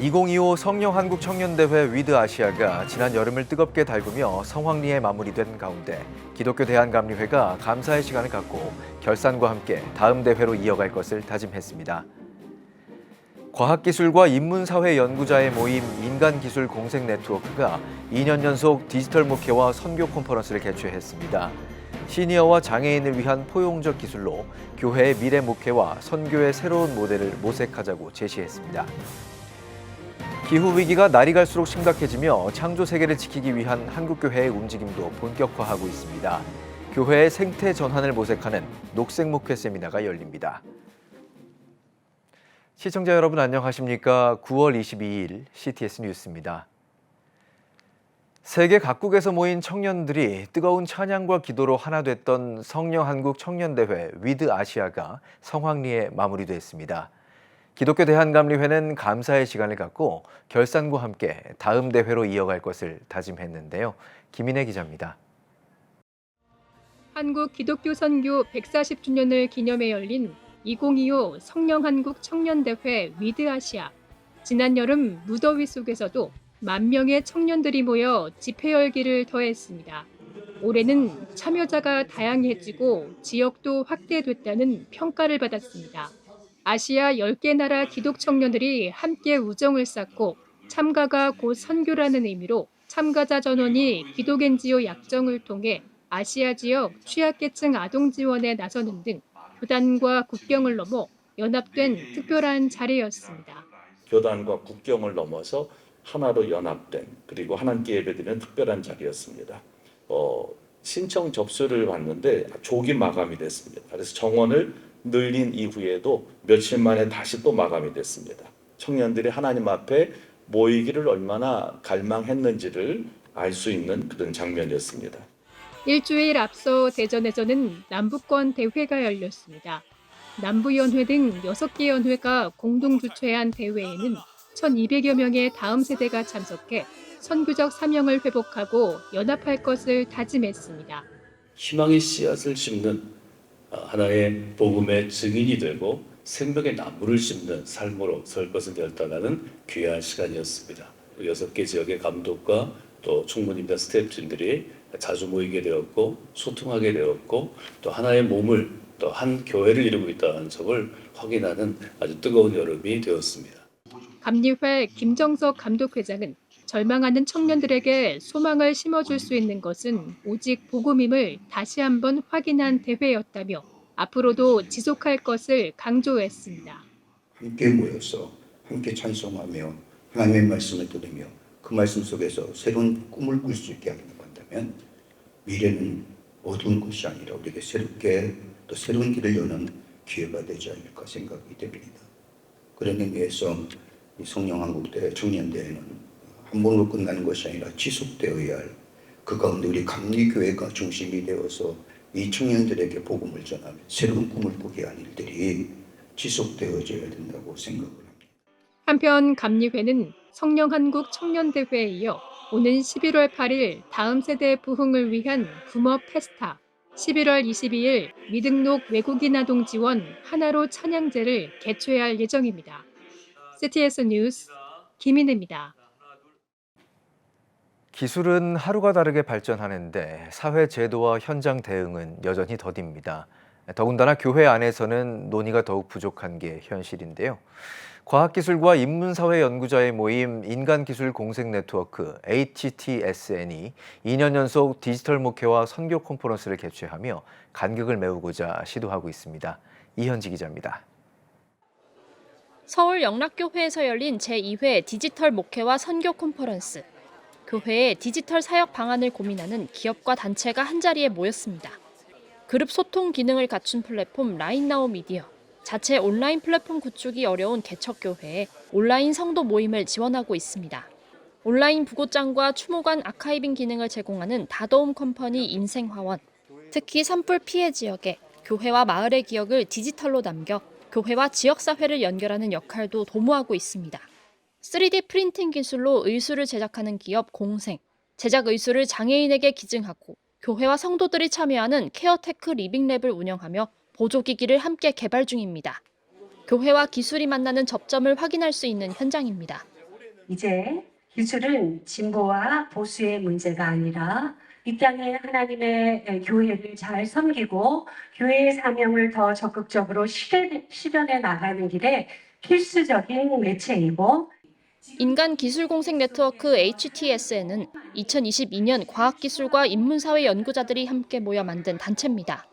2025 성령한국청년대회 위드아시아가 지난 여름을 뜨겁게 달구며 성황리에 마무리된 가운데 기독교 대한감리회가 감사의 시간을 갖고 결산과 함께 다음 대회로 이어갈 것을 다짐했습니다. 과학기술과 인문사회 연구자의 모임 인간기술 공생 네트워크가 2년 연속 디지털 목회와 선교 컨퍼런스를 개최했습니다. 시니어와 장애인을 위한 포용적 기술로 교회의 미래 목회와 선교의 새로운 모델을 모색하자고 제시했습니다. 기후위기가 날이 갈수록 심각해지며 창조 세계를 지키기 위한 한국교회의 움직임도 본격화하고 있습니다. 교회의 생태 전환을 모색하는 녹색 목회 세미나가 열립니다. 시청자 여러분 안녕하십니까? 9월 22일 CTS 뉴스입니다. 세계 각국에서 모인 청년들이 뜨거운 찬양과 기도로 하나 됐던 성령한국청년대회 위드아시아가 성황리에 마무리됐습니다. 기독교 대한감리회는 감사의 시간을 갖고 결산과 함께 다음 대회로 이어갈 것을 다짐했는데요. 김인혜 기자입니다. 한국 기독교 선교 140주년을 기념해 열린 2025 성령한국 청년대회 위드아시아. 지난 여름 무더위 속에서도 10,000명의 청년들이 모여 집회 열기를 더했습니다. 올해는 참여자가 다양해지고 지역도 확대됐다는 평가를 받았습니다. 아시아 10개 나라 기독 청년들이 함께 우정을 쌓고 참가가 곧 선교라는 의미로 참가자 전원이 기독 NGO 약정을 통해 아시아 지역 취약계층 아동 지원에 나서는 등 교단과 국경을 넘어 연합된 특별한 자리였습니다. 교단과 국경을 넘어서 하나로 연합된 그리고 하나님께 예배드리는 특별한 자리였습니다. 신청 접수를 받는데 조기 마감이 됐습니다. 그래서 정원을 늘린 이후에도 며칠 만에 다시 또 마감이 됐습니다. 청년들이 하나님 앞에 모이기를 얼마나 갈망했는지를 알 수 있는 그런 장면이었습니다. 일주일 앞서 대전에서는 남북권 대회가 열렸습니다. 남부연회 등 6개 연회가 공동 주최한 대회에는 1,200여 명의 다음 세대가 참석해 선교적 사명을 회복하고 연합할 것을 다짐했습니다. 희망의 씨앗을 심는 하나의 복음의 증인이 되고 생명의 나무를 심는 삶으로 설 것을 결단하는 귀한 시간이었습니다. 6개 지역의 감독과 또 총무님과 스태프진들이 자주 모이게 되었고 소통하게 되었고 또 하나의 몸을 또 한 교회를 이루고 있다는 점을 확인하는 아주 뜨거운 여름이 되었습니다. 감리회 김정석 감독회장은 절망하는 청년들에게 소망을 심어줄 수 있는 것은 오직 복음임을 다시 한번 확인한 대회였다며 앞으로도 지속할 것을 강조했습니다. 함께 모여서 함께 찬송하며 하나님의 말씀을 들으며 그 말씀 속에서 새로운 꿈을 꿀 수 있게 한다면 미래는 어두운 것이 아니라 우리에게 새롭게 또 새로운 길을 여는 기회가 되지 않을까 생각이 됩니다. 그런 의미에서 이 성령한국대회 청년대회는 한 번으로 끝나는 것이 아니라 지속되어야 할 그 가운데 우리 감리교회가 중심이 되어서 이 청년들에게 복음을 전하며 새로운 꿈을 꾸게 한 일들이 지속되어져야 된다고 생각을 합니다. 한편 감리회는 성령한국 청년대회에 이어 오는 11월 8일 다음 세대 부흥을 위한 붐업 페스타, 11월 22일 미등록 외국인 아동 지원 하나로 찬양제를 개최할 예정입니다. CTS 뉴스 김인혜입니다. 기술은 하루가 다르게 발전하는데 사회 제도와 현장 대응은 여전히 더딥니다. 더군다나 교회 안에서는 논의가 더욱 부족한 게 현실인데요. 과학기술과 인문사회 연구자의 모임 인간기술 공생 네트워크 HTSN이 2년 연속 디지털 목회와 선교 컨퍼런스를 개최하며 간격을 메우고자 시도하고 있습니다. 이현지 기자입니다. 서울 영락교회에서 열린 제2회 디지털 목회와 선교 컨퍼런스. 교회의 디지털 사역 방안을 고민하는 기업과 단체가 한자리에 모였습니다. 그룹 소통 기능을 갖춘 플랫폼 라인나우 미디어, 자체 온라인 플랫폼 구축이 어려운 개척교회에 온라인 성도 모임을 지원하고 있습니다. 온라인 부고장과 추모관 아카이빙 기능을 제공하는 다도움 컴퍼니 인생화원, 특히 산불 피해 지역에 교회와 마을의 기억을 디지털로 남겨 교회와 지역사회를 연결하는 역할도 도모하고 있습니다. 3D 프린팅 기술로 의수를 제작하는 기업 공생, 제작 의수를 장애인에게 기증하고 교회와 성도들이 참여하는 케어테크 리빙랩을 운영하며 보조기기를 함께 개발 중입니다. 교회와 기술이 만나는 접점을 확인할 수 있는 현장입니다. 이제 기술은 진보와 보수의 문제가 아니라 이 땅에 하나님의 교회를 잘 섬기고 교회의 사명을 더 적극적으로 실현해 나가는 길에 필수적인 매체이고 인간기술공생 네트워크 HTSN은 2022년 과학기술과 인문사회 연구자들이 함께 모여 만든 단체입니다.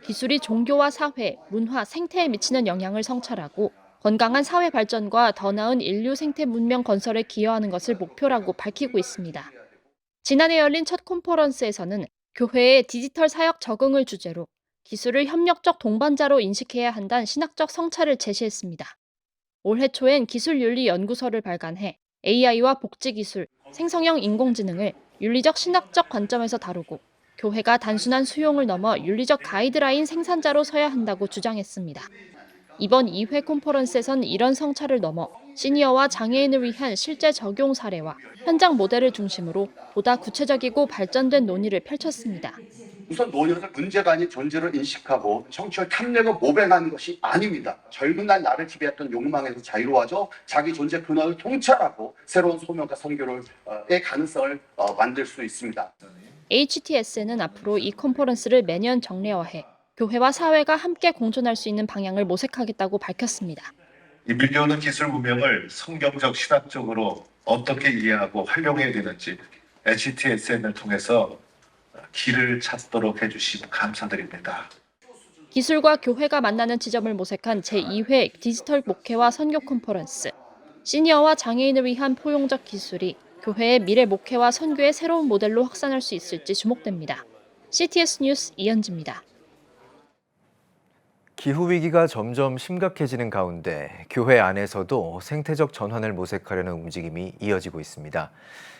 기술이 종교와 사회, 문화, 생태에 미치는 영향을 성찰하고 건강한 사회 발전과 더 나은 인류 생태 문명 건설에 기여하는 것을 목표라고 밝히고 있습니다. 지난해 열린 첫 컨퍼런스에서는 교회의 디지털 사역 적응을 주제로 기술을 협력적 동반자로 인식해야 한다는 신학적 성찰을 제시했습니다. 올해 초엔 기술윤리연구서를 발간해 AI와 복지기술, 생성형 인공지능을 윤리적 신학적 관점에서 다루고 교회가 단순한 수용을 넘어 윤리적 가이드라인 생산자로 서야 한다고 주장했습니다. 이번 2회 컨퍼런스에선 이런 성찰을 넘어 시니어와 장애인을 위한 실제 적용 사례와 현장 모델을 중심으로 보다 구체적이고 발전된 논의를 펼쳤습니다. 우선 노년을 문제가 아닌 존재로 인식하고 정치를 탐내고 모방하는 것이 아닙니다. 젊은 날 나를 지배했던 욕망에서 자유로워져 자기 존재 근원을 통찰하고 새로운 소명과 선교의 가능성을 만들 수 있습니다. HTS는 앞으로 이 컨퍼런스를 매년 정례화해 교회와 사회가 함께 공존할 수 있는 방향을 모색하겠다고 밝혔습니다. 이 밀려오는 기술 문명을 성경적, 신학적으로 어떻게 이해하고 활용해야 되는지 HTSN을 통해서 길을 찾도록 해주시면 감사드립니다. 기술과 교회가 만나는 지점을 모색한 제2회 디지털 목회와 선교 컨퍼런스. 시니어와 장애인을 위한 포용적 기술이 교회의 미래 목회와 선교의 새로운 모델로 확산할 수 있을지 주목됩니다. CTS 뉴스 이현지입니다. 기후위기가 점점 심각해지는 가운데 교회 안에서도 생태적 전환을 모색하려는 움직임이 이어지고 있습니다.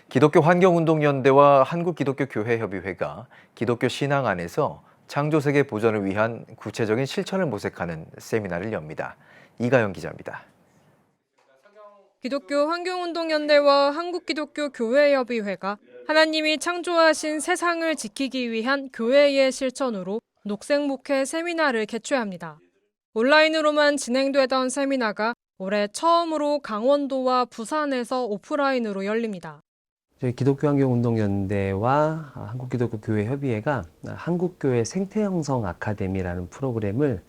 기독교 환경운동연대와 한국기독교교회협의회가 기독교 신앙 안에서 창조세계 보전을 위한 구체적인 실천을 모색하는 세미나를 엽니다. 이가영 기자입니다. 기독교 환경운동연대와 한국기독교교회협의회가 하나님이 창조하신 세상을 지키기 위한 교회의 실천으로 녹색목회 세미나를 개최합니다. 온라인으로만 진행되던 세미나가 올해 처음으로 강원도와 부산에서 오프라인으로 열립니다. 저희 기독교환경운동연대와 한국기독교교회협의회가 한국교회 생태형성 아카데미라는 프로그램을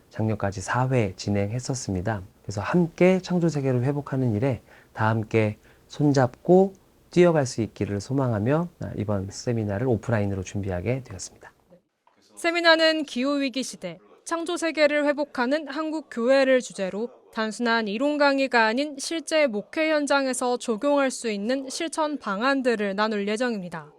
작년까지 4회 진행했었습니다. 그래서 함께 창조세계를 회복하는 일에 다 함께 손잡고 뛰어갈 수 있기를 소망하며 이번 세미나를 오프라인으로 준비하게 되었습니다. 세미나는 기후위기 시대, 창조세계를 회복하는 한국교회를 주제로 단순한 이론 강의가 아닌 실제 목회 현장에서 적용할 수 있는 실천 방안들을 나눌 예정입니다.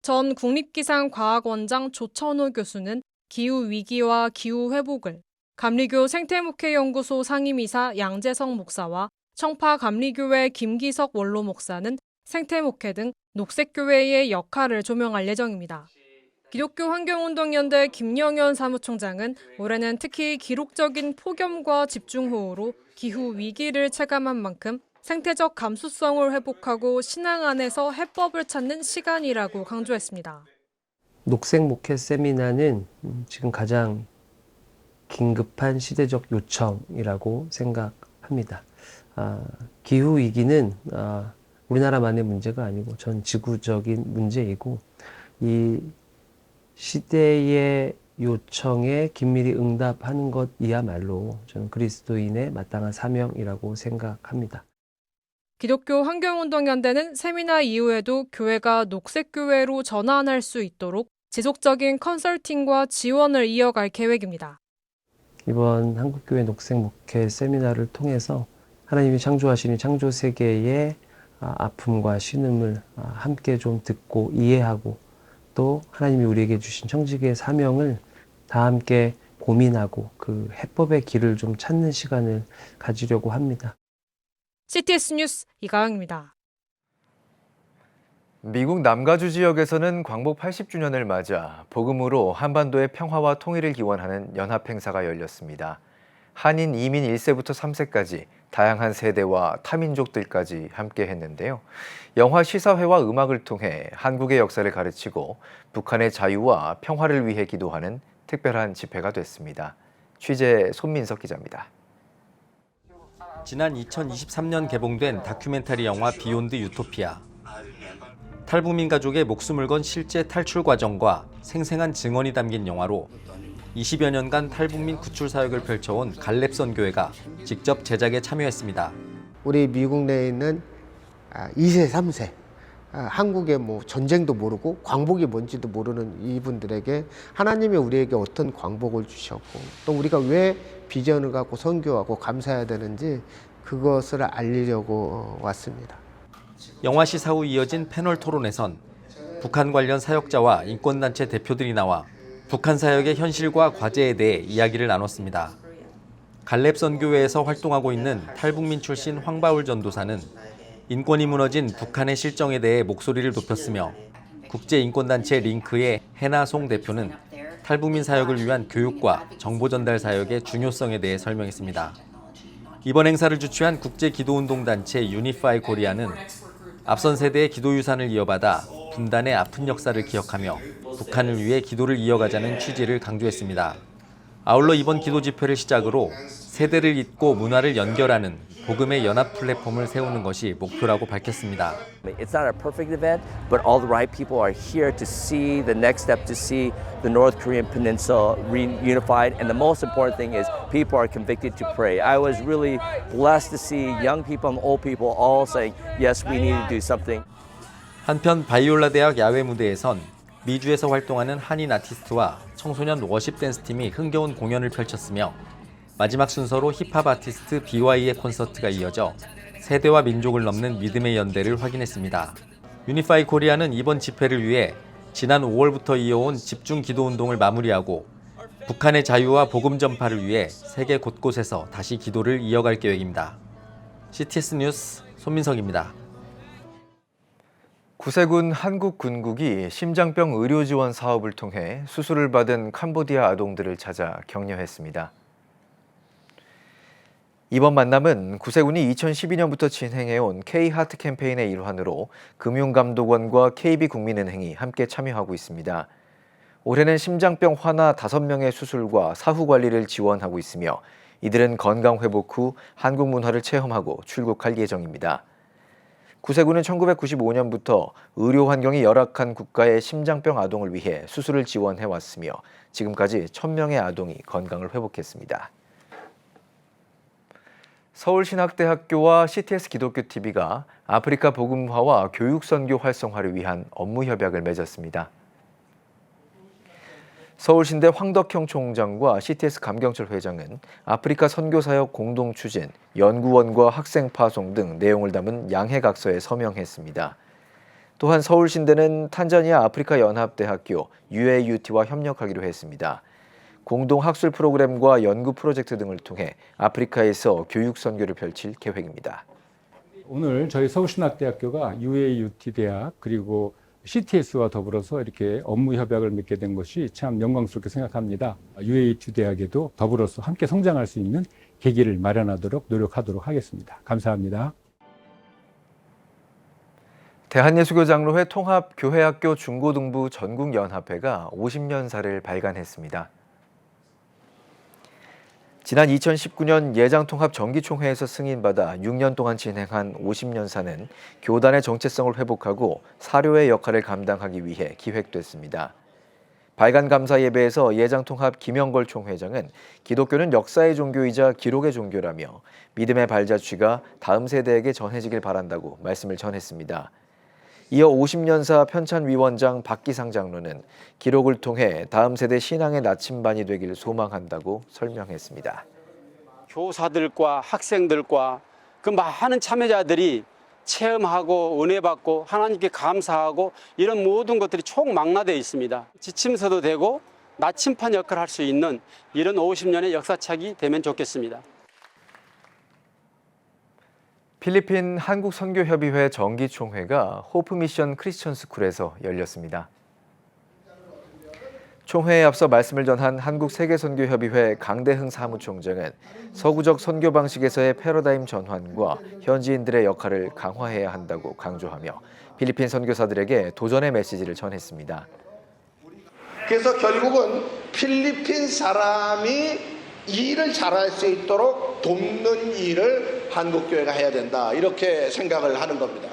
전 국립기상과학원장 조천호 교수는 기후위기와 기후회복을, 감리교 생태목회연구소 상임이사 양재성 목사와 청파 감리교회 김기석 원로 목사는 생태목회 등 녹색교회의 역할을 조명할 예정입니다. 기독교 환경운동연대 김영현 사무총장은 올해는 특히 기록적인 폭염과 집중호우로 기후 위기를 체감한 만큼 생태적 감수성을 회복하고 신앙 안에서 해법을 찾는 시간이라고 강조했습니다. 녹색 목회 세미나는 지금 가장 긴급한 시대적 요청이라고 생각합니다. 기후 위기는 우리나라만의 문제가 아니고 전 지구적인 문제이고 이 시대의 요청에 긴밀히 응답하는 것이야말로 저는 그리스도인의 마땅한 사명이라고 생각합니다. 기독교 환경운동연대는 세미나 이후에도 교회가 녹색교회로 전환할 수 있도록 지속적인 컨설팅과 지원을 이어갈 계획입니다. 이번 한국교회 녹색 목회 세미나를 통해서 하나님이 창조하시는 창조세계의 아픔과 신음을 함께 좀 듣고 이해하고 또 하나님이 우리에게 주신 청지기의 사명을 다 함께 고민하고 그 해법의 길을 좀 찾는 시간을 가지려고 합니다. CTS 뉴스 이가영입니다. 미국 남가주 지역에서는 광복 80주년을 맞아 복음으로 한반도의 평화와 통일을 기원하는 연합행사가 열렸습니다. 한인 이민 1세부터 3세까지 다양한 세대와 타민족들까지 함께 했는데요. 영화 시사회와 음악을 통해 한국의 역사를 가르치고 북한의 자유와 평화를 위해 기도하는 특별한 집회가 됐습니다. 취재 손민석 기자입니다. 지난 2023년 개봉된 다큐멘터리 영화 비욘드 유토피아. 탈북민 가족의 목숨을 건 실제 탈출 과정과 생생한 증언이 담긴 영화로 20여 년간 탈북민 구출 사역을 펼쳐온 갈렙 선교회가 직접 제작에 참여했습니다. 우리 미국 내에 있는 2세, 3세, 한국의 뭐 전쟁도 모르고 광복이 뭔지도 모르는 이분들에게 하나님이 우리에게 어떤 광복을 주셨고 또 우리가 왜 비전을 갖고 선교하고 감사해야 되는지 그것을 알리려고 왔습니다. 영화 시사 후 이어진 패널 토론에선 북한 관련 사역자와 인권단체 대표들이 나와 북한 사역의 현실과 과제에 대해 이야기를 나눴습니다. 갈렙 선교회에서 활동하고 있는 탈북민 출신 황바울 전도사는 인권이 무너진 북한의 실정에 대해 목소리를 높였으며 국제인권단체 링크의 해나송 대표는 탈북민 사역을 위한 교육과 정보 전달 사역의 중요성에 대해 설명했습니다. 이번 행사를 주최한 국제기도운동단체 유니파이 코리아는 앞선 세대의 기도유산을 이어받아 분단의 아픈 역사를 기억하며 북한을 위해 기도를 이어가자는 취지를 강조했습니다. 아울러 이번 기도 집회를 시작으로 세대를 잇고 문화를 연결하는 복음의 연합 플랫폼을 세우는 것이 목표라고 밝혔습니다. It's not a perfect event, but all the right people are here to see the next step, to see the North Korean peninsula reunified, and the most important thing is people are convicted to pray. I was really blessed to see young people and old people all saying, yes, we need to do something. 한편 바이올라 대학 야외 무대에선 미주에서 활동하는 한인 아티스트와 청소년 워십 댄스 팀이 흥겨운 공연을 펼쳤으며 마지막 순서로 힙합 아티스트 BY의 콘서트가 이어져 세대와 민족을 넘는 믿음의 연대를 확인했습니다. 유니파이 코리아는 이번 집회를 위해 지난 5월부터 이어온 집중 기도 운동을 마무리하고 북한의 자유와 복음 전파를 위해 세계 곳곳에서 다시 기도를 이어갈 계획입니다. CTS 뉴스 손민석입니다. 구세군 한국 군국이 심장병 의료 지원 사업을 통해 수술을 받은 캄보디아 아동들을 찾아 격려했습니다. 이번 만남은 구세군이 2012년부터 진행해온 K-하트 캠페인의 일환으로 금융감독원과 KB국민은행이 함께 참여하고 있습니다. 올해는 심장병 환아 5명의 수술과 사후 관리를 지원하고 있으며 이들은 건강 회복 후 한국 문화를 체험하고 출국할 예정입니다. 구세군은 1995년부터 의료 환경이 열악한 국가의 심장병 아동을 위해 수술을 지원해왔으며 지금까지 1,000명의 아동이 건강을 회복했습니다. 서울신학대학교와 CTS 기독교TV가 아프리카 복음화와 교육선교 활성화를 위한 업무 협약을 맺었습니다. 서울신대 황덕형 총장과 CTS 감경철 회장은 아프리카 선교사역 공동 추진, 연구원과 학생 파송 등 내용을 담은 양해각서에 서명했습니다. 또한 서울신대는 탄자니아 아프리카 연합대학교 UAUT와 협력하기로 했습니다. 공동 학술 프로그램과 연구 프로젝트 등을 통해 아프리카에서 교육 선교를 펼칠 계획입니다. 오늘 저희 서울신학대학교가 UAUT 대학 그리고 CTS와 더불어서 이렇게 업무 협약을 맺게 된 것이 참 영광스럽게 생각합니다. UAUT 대학에도 더불어서 함께 성장할 수 있는 계기를 마련하도록 노력하도록 하겠습니다. 감사합니다. 대한예수교장로회 통합교회학교 중고등부 전국연합회가 50년사를 발간했습니다. 지난 2019년 예장통합 정기총회에서 승인받아 6년 동안 진행한 50년사는 교단의 정체성을 회복하고 사료의 역할을 감당하기 위해 기획됐습니다. 발간 감사 예배에서 예장통합 김영걸 총회장은 기독교는 역사의 종교이자 기록의 종교라며 믿음의 발자취가 다음 세대에게 전해지길 바란다고 말씀을 전했습니다. 이어 50년사 편찬위원장 박기상 장로는 기록을 통해 다음 세대 신앙의 나침반이 되길 소망한다고 설명했습니다. 교사들과 학생들과 그 많은 참여자들이 체험하고 은혜받고 하나님께 감사하고 이런 모든 것들이 총망라되어 있습니다. 지침서도 되고 나침반 역할을 할 수 있는 이런 50년의 역사책이 되면 좋겠습니다. 필리핀 한국선교협의회 정기총회가 호프미션 크리스천스쿨에서 열렸습니다. 총회에 앞서 말씀을 전한 한국세계선교협의회 강대흥 사무총장은 서구적 선교 방식에서의 패러다임 전환과 현지인들의 역할을 강화해야 한다고 강조하며 필리핀 선교사들에게 도전의 메시지를 전했습니다. 그래서 결국은 필리핀 사람이 일을 잘할 수 있도록 돕는 일을 한국교회가 해야 된다 이렇게 생각을 하는 겁니다.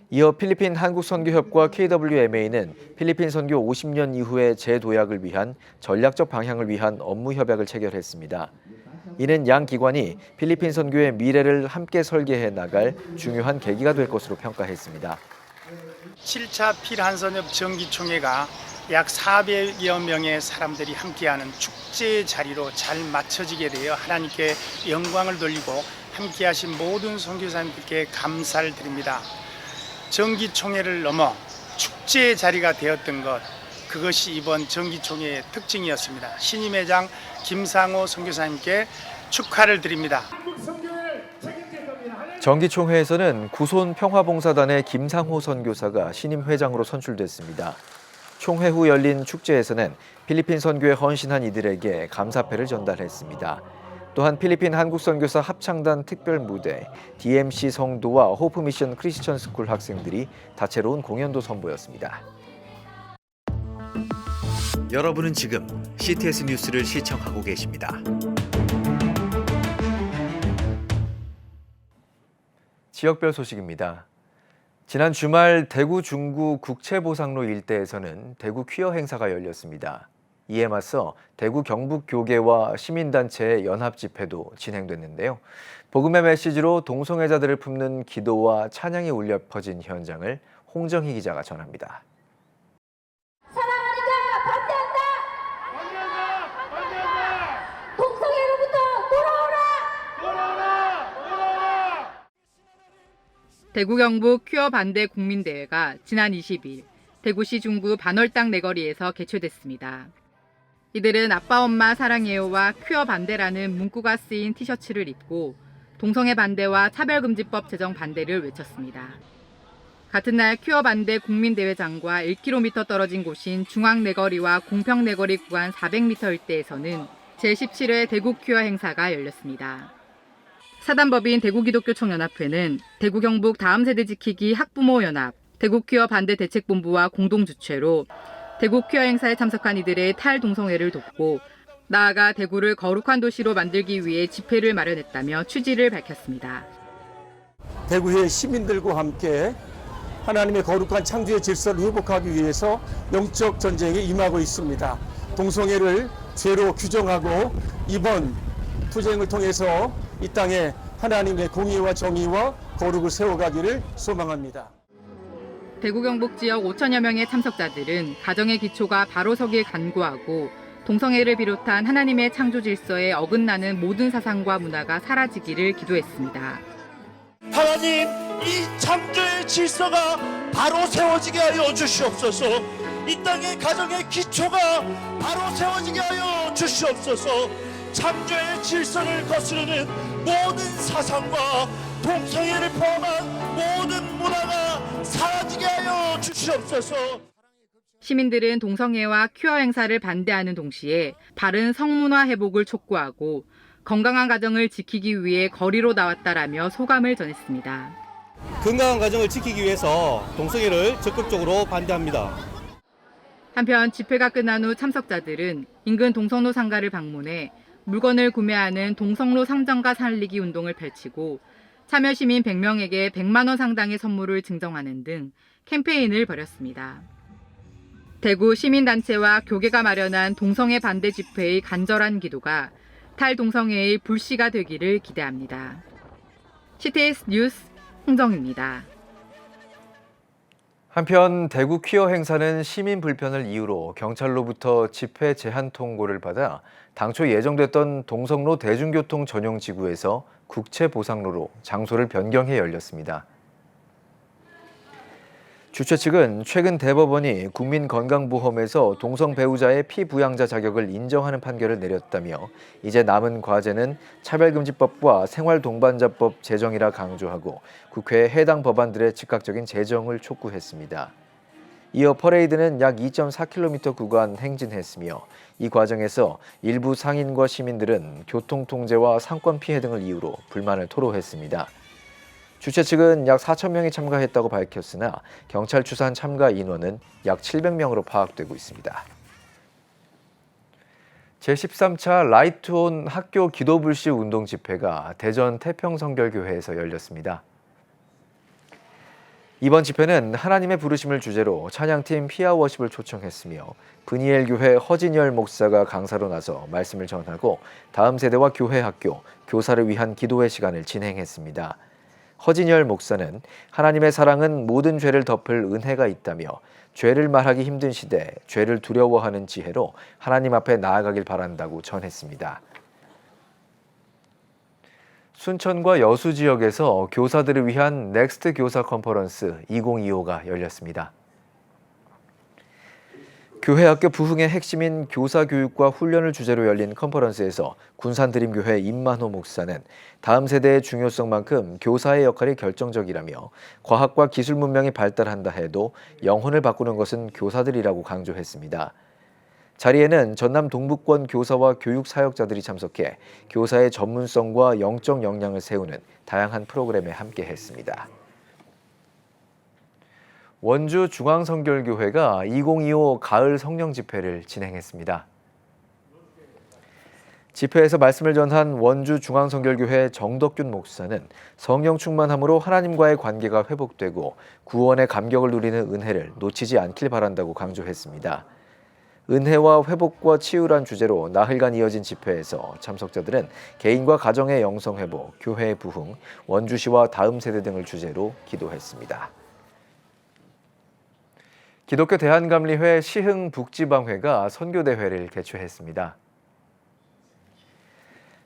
이어 필리핀 한국선교협과 KWMA는 필리핀 선교 50년 이후의 재도약을 위한 전략적 방향을 위한 업무 협약을 체결했습니다. 이는 양 기관이 필리핀 선교의 미래를 함께 설계해 나갈 중요한 계기가 될 것으로 평가했습니다. 7차 필한선협 정기총회가 약 400여 명의 사람들이 함께하는 축제 자리로 잘 맞춰지게 되어 하나님께 영광을 돌리고 함께하신 모든 선교사님들께 감사를 드립니다. 정기총회를 넘어 축제 자리가 되었던 것, 그것이 이번 정기총회의 특징이었습니다. 신임회 장 김상호 선교사님께 축하를 드립니다. 정기총회에서는 구손 평화봉사단의 김상호 선교사가 신임 회장으로 선출됐습니다. 총회 후 열린 축제에서는 필리핀 선교에 헌신한 이들에게 감사패를 전달했습니다. 또한 필리핀 한국선교사 합창단 특별 무대, DMC 성도와 호프미션 크리스천 스쿨 학생들이 다채로운 공연도 선보였습니다. 여러분은 지금 CTS 뉴스를 시청하고 계십니다. 지역별 소식입니다. 지난 주말 대구 중구 국채보상로 일대에서는 대구 퀴어 행사가 열렸습니다. 이에 맞서 대구 경북교계와 시민단체의 연합 집회도 진행됐는데요. 복음의 메시지로 동성애자들을 품는 기도와 찬양이 울려 퍼진 현장을 홍정희 기자가 전합니다. 사랑하니까 반대한다! 동성애로부터 돌아오라! 대구 경북 퀴어 반대 국민대회가 지난 20일 대구시 중구 반월당 내거리에서 개최됐습니다. 이들은 아빠 엄마 사랑해요와 퀴어 반대라는 문구가 쓰인 티셔츠를 입고 동성애 반대와 차별금지법 제정 반대를 외쳤습니다. 같은 날 퀴어 반대 국민대회장과 1km 떨어진 곳인 중앙내거리와 공평내거리 구간 400m 일대에서는 제17회 대구 퀴어 행사가 열렸습니다. 사단법인 대구기독교총연합회는 대구 경북 다음 세대 지키기 학부모연합, 대구 퀴어 반대 대책본부와 공동 주최로 대구 퀴어 행사에 참석한 이들의 탈동성애를 돕고 나아가 대구를 거룩한 도시로 만들기 위해 집회를 마련했다며 취지를 밝혔습니다. 대구의 시민들과 함께 하나님의 거룩한 창조의 질서를 회복하기 위해서 영적 전쟁에 임하고 있습니다. 동성애를 죄로 규정하고 이번 투쟁을 통해서 이 땅에 하나님의 공의와 정의와 거룩을 세워가기를 소망합니다. 대구 경북 지역 5천여 명의 참석자들은 가정의 기초가 바로 서길 간구하고 동성애를 비롯한 하나님의 창조 질서에 어긋나는 모든 사상과 문화가 사라지기를 기도했습니다. 하나님, 이 창조의 질서가 바로 세워지게 하여 주시옵소서. 이 땅의 가정의 기초가 바로 세워지게 하여 주시옵소서. 창조의 질서를 거스르는 모든 사상과 동성애를 포함한 모든 문화가 사라지게 하여 주시옵소서. 시민들은 동성애와 퀴어 행사를 반대하는 동시에 바른 성문화 회복을 촉구하고 건강한 가정을 지키기 위해 거리로 나왔다라며 소감을 전했습니다. 건강한 가정을 지키기 위해서 동성애를 적극적으로 반대합니다. 한편 집회가 끝난 후 참석자들은 인근 동성로 상가를 방문해 물건을 구매하는 동성로 상점가 살리기 운동을 펼치고 참여 시민 100명에게 100만 원 상당의 선물을 증정하는 등 캠페인을 벌였습니다. 대구 시민단체와 교계가 마련한 동성애 반대 집회의 간절한 기도가 탈동성애의 불씨가 되기를 기대합니다. CTS 뉴스 홍정입니다. 한편 대구 퀴어 행사는 시민 불편을 이유로 경찰로부터 집회 제한 통고를 받아 당초 예정됐던 동성로 대중교통 전용 지구에서 국채 보상로로 장소를 변경해 열렸습니다. 주최 측은 최근 대법원이 국민건강보험에서 동성 배우자의 피부양자 자격을 인정하는 판결을 내렸다며 이제 남은 과제는 차별금지법과 생활동반자법 제정이라 강조하고 국회에 해당 법안들의 즉각적인 제정을 촉구했습니다. 이어 퍼레이드는 약 2.4km 구간 행진했으며 이 과정에서 일부 상인과 시민들은 교통통제와 상권 피해 등을 이유로 불만을 토로했습니다. 주최 측은 약 4천 명이 참가했다고 밝혔으나 경찰 추산 참가 인원은 약 700명으로 파악되고 있습니다. 제13차 라이트온 학교 기도불씨 운동 집회가 대전 태평성결교회에서 열렸습니다. 이번 집회는 하나님의 부르심을 주제로 찬양팀 피아워십을 초청했으며 브니엘 교회 허진열 목사가 강사로 나서 말씀을 전하고 다음 세대와 교회 학교, 교사를 위한 기도회 시간을 진행했습니다. 허진열 목사는 하나님의 사랑은 모든 죄를 덮을 은혜가 있다며 죄를 말하기 힘든 시대, 죄를 두려워하는 지혜로 하나님 앞에 나아가길 바란다고 전했습니다. 순천과 여수 지역에서 교사들을 위한 넥스트 교사 컨퍼런스 2025가 열렸습니다. 교회 학교 부흥의 핵심인 교사 교육과 훈련을 주제로 열린 컨퍼런스에서 군산드림교회 임만호 목사는 다음 세대의 중요성만큼 교사의 역할이 결정적이라며 과학과 기술 문명이 발달한다 해도 영혼을 바꾸는 것은 교사들이라고 강조했습니다. 자리에는 전남 동북권 교사와 교육 사역자들이 참석해 교사의 전문성과 영적 역량을 세우는 다양한 프로그램에 함께했습니다. 원주 중앙성결교회가 2025 가을 성령 집회를 진행했습니다. 집회에서 말씀을 전한 원주 중앙성결교회 정덕균 목사는 성령 충만함으로 하나님과의 관계가 회복되고 구원의 감격을 누리는 은혜를 놓치지 않길 바란다고 강조했습니다. 은혜와 회복과 치유란 주제로 나흘간 이어진 집회에서 참석자들은 개인과 가정의 영성회복, 교회의 부흥, 원주시와 다음 세대 등을 주제로 기도했습니다. 기독교 대한감리회 시흥북지방회가 선교대회를 개최했습니다.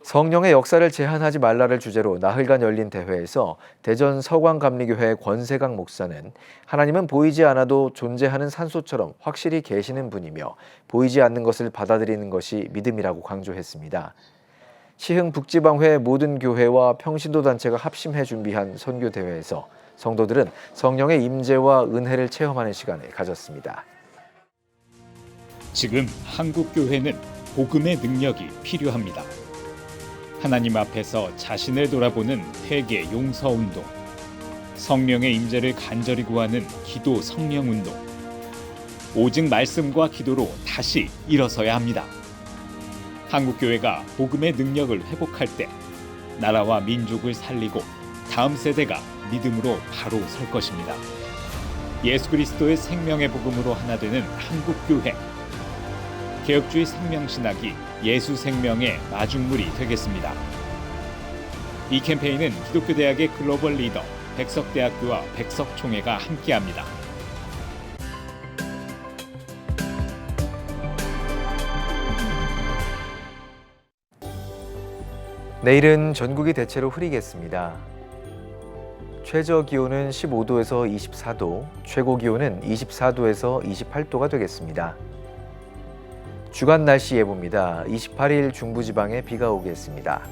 성령의 역사를 제한하지 말라를 주제로 나흘간 열린 대회에서 대전 서광감리교회 권세강 목사는 하나님은 보이지 않아도 존재하는 산소처럼 확실히 계시는 분이며 보이지 않는 것을 받아들이는 것이 믿음이라고 강조했습니다. 시흥북지방회 모든 교회와 평신도 단체가 합심해 준비한 선교대회에서 성도들은 성령의 임재와 은혜를 체험하는 시간을 가졌습니다. 지금 한국교회는 복음의 능력이 필요합니다. 하나님 앞에서 자신을 돌아보는 회개 용서운동, 성령의 임재를 간절히 구하는 기도 성령운동, 오직 말씀과 기도로 다시 일어서야 합니다. 한국교회가 복음의 능력을 회복할 때 나라와 민족을 살리고 다음 세대가 믿음으로 바로 설 것입니다. 예수 그리스도의 생명의 복음으로 하나 되는 한국교회. 개혁주의 생명신학이 예수 생명의 마중물이 되겠습니다. 이 캠페인은 기독교대학의 글로벌 리더 백석대학교와 백석총회가 함께합니다. 내일은 전국이 대체로 흐리겠습니다. 최저 기온은 15도에서 24도, 최고 기온은 24도에서 28도가 되겠습니다. 주간 날씨 예보입니다. 28일 중부지방에 비가 오겠습니다.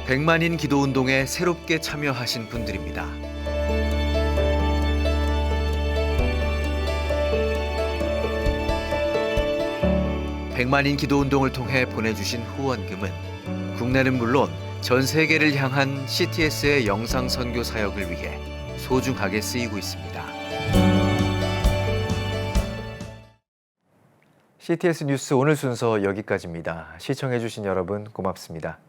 백만인 기도운동에 새롭게 참여하신 분들입니다. 백만인 기도운동을 통해 보내주신 후원금은 국내는 물론 전 세계를 향한 CTS의 영상 선교 사역을 위해 소중하게 쓰이고 있습니다. CTS 뉴스 오늘 순서 여기까지입니다. 시청해주신 여러분 고맙습니다.